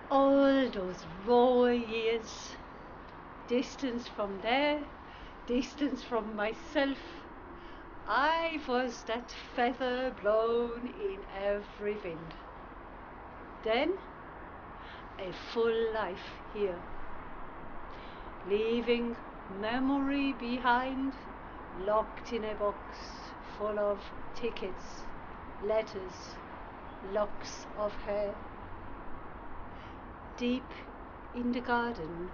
All those raw years, distance from there, distance from myself, I was that feather blown in every wind. Then, a full life here, leaving memory behind, locked in a box full of tickets, letters, locks of hair. Deep in the garden,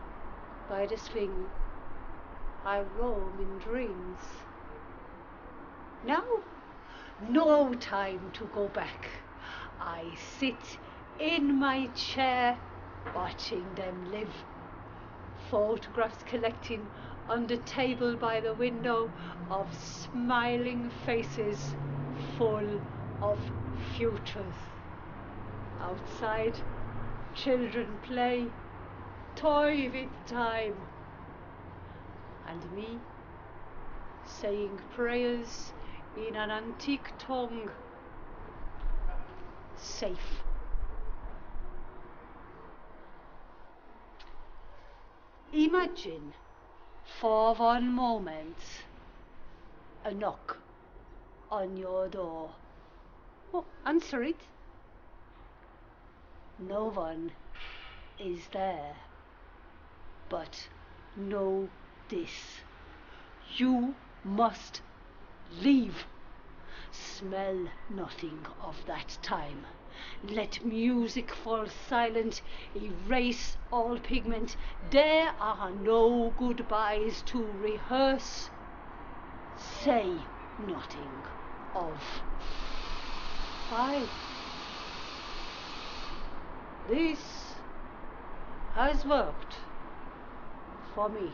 by the swing, I roam in dreams. Now, no time to go back. I sit in my chair, watching them live. Photographs collecting on the table by the window of smiling faces full of futures. Outside, children play, toy with time. And me, saying prayers in an antique tongue. Safe. Imagine, for one moment, a knock on your door. Oh, answer it. No one is there. But know this. You must leave. Smell nothing of that time. Let music fall silent, erase all pigment. There are no goodbyes to rehearse. Say nothing of 5. This has worked for me.